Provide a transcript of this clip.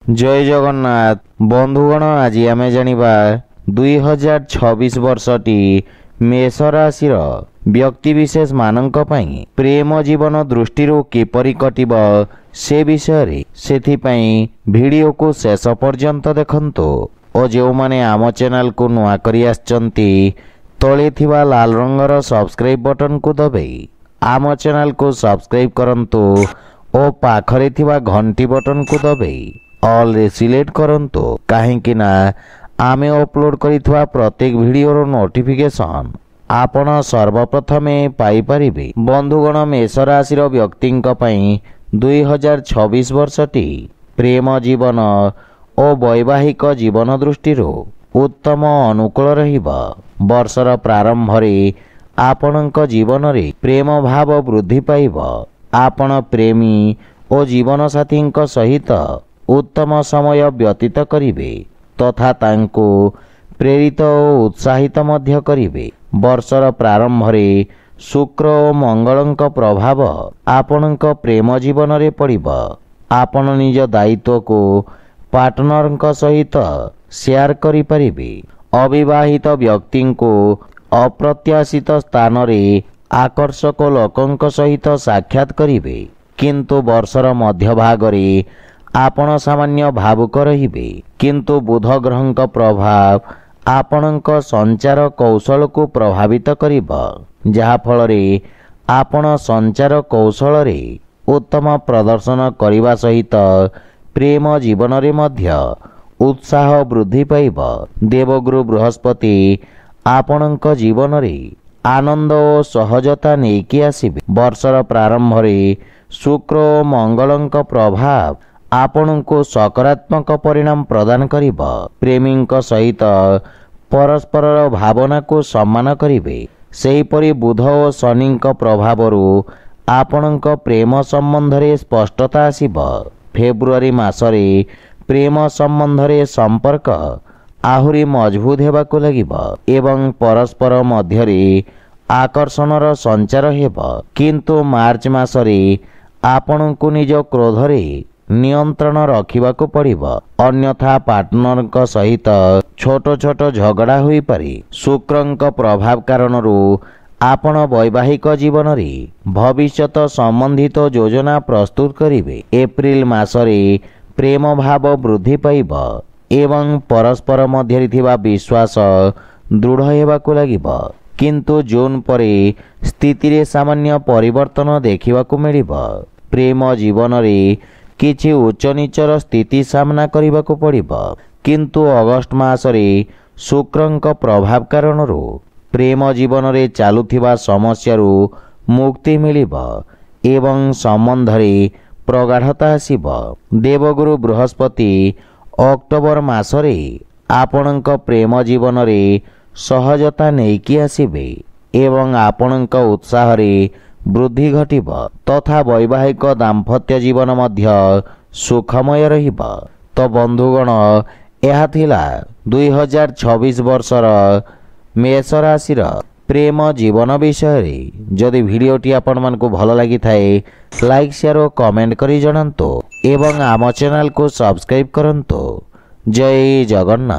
जय जगन्नाथ बंधुगण आज आम जानिबा 2026 वर्षटी मेष राशि व्यक्तिशेष मानक पई प्रेम जीवन दृष्टि किपरि कटिब से विषय से वीडियो को शेष पर्यंत देखंतु और जो माने आम चैनल को नुआ करी आछंती तले थिबा लाल रंगर सब्सक्राइब बटन को दबाई आम चैनल को सब्सक्राइब करंतु और पाखरे थिबा घंटी बटन को दबाई ऑल रे सिलेक्ट करंतु काहेकि ना आमे अपलोड करिथवा प्रत्येक वीडियो नोटिफिकेशन आपण सर्वप्रथमे पाई परिबे। बंधुगण मेष राशि व्यक्तिंक पई 2026 वर्षटी प्रेम जीवन और वैवाहिक जीवन दृष्टि उत्तम अनुकूल रहिबा। वर्षर प्रारंभ रे आपणक जीवन रे प्रेम भाव वृद्धि पाइब। आपण प्रेमी और जीवन साथी सहित उत्तम समय व्यतीत करिवे तथा तांको प्रेरित और उत्साहित मध्य करिवे। वर्षर प्रारंभ रे शुक्र और मंगलंक प्रभाव आपणक प्रेम जीवन रे पड़िब। आपण निज दायित्व को पार्टनर सहित शेयर करि परिबे। अविवाहित व्यक्ति को अप्रत्याशित स्थान रे आकर्षक लोकंक सहित साक्षात करिवे किंतु वर्षर मध्य भाग रे आपण सामान्य भावुक रहिबे किंतु बुध ग्रहंक प्रभाव आपणक संचार कौशल को प्रभावित करिब जहा फल रे आपण संचार कौशल रे उत्तम प्रदर्शन करिबा सहित प्रेम जीवन रे मध्य उत्साह वृद्धि पाइब। देवगुरु बृहस्पति आपणक जीवन रे आनंद और सहजता नेकी आसिबे। वर्षर प्रारंभ रे शुक्र और मंगलंक प्रभाव आपण को सकारात्मक परिणाम प्रदान करिब। प्रेमीक सहित परस्पर भावना को सम्मान करिवे। सेहीपरि बुध और शनिक प्रभावरु आपणक प्रेम संबंध रे स्पष्टता आसिब। फेब्रुआरी मासरे प्रेम संबंध रे संपर्क आहुरी मजबूत हेबाकु लागिब एवं परस्पर मध्य रे आकर्षणर संचार हेब किंतु मार्च मासरे आपणकु निज क्रोध रे नियंत्रण रखिबाकु पड़िब अन्यथा पार्टनर सहित छोट छोट झगड़ा होई पारे। शुक्रंक प्रभाव कारणरू आपण वैवाहिक जीवन रे भविष्यत संबंधित योजना प्रस्तुत करिवे। एप्रिल मासरे प्रेम भाव वृद्धि पाइब एवं परस्पर मध्य थिबा विश्वास दृढ़ हेबाकु लागिब किंतु जून परे स्थिति रे सामान्य परिवर्तन देखिबाकु मिलिब। प्रेम जीवन रे किछि उच्च नीचर स्थिति सामना करिबाकु पड़िब किंतु अगस्त मासरे शुक्रंक प्रभाव कारणरू प्रेम जीवन रे चालुथिबा समस्यारू मुक्ति मिलिब एवं संबंध रे प्रगाढ़ता आसिब। देवगुरु बृहस्पति अक्टोबर मासरे आपणक प्रेम जीवन रे सहजता नेकी आसिबे एवं आपणक उत्साह रे वृद्धि घटिब तथा वैवाहिक दाम्पत्य जीवन मध्य सुखमय रहिब। तो बंधुगण यह थिला 2026 वर्षर मेष राशि प्रेम जीवन विषय रे। जदि वीडियोटी आपण मन को भल लगी थाए लाइक शेयर और कमेंट करी जणांतु एवं आम चैनल को सब्सक्राइब करंतु। जय जगन्नाथ।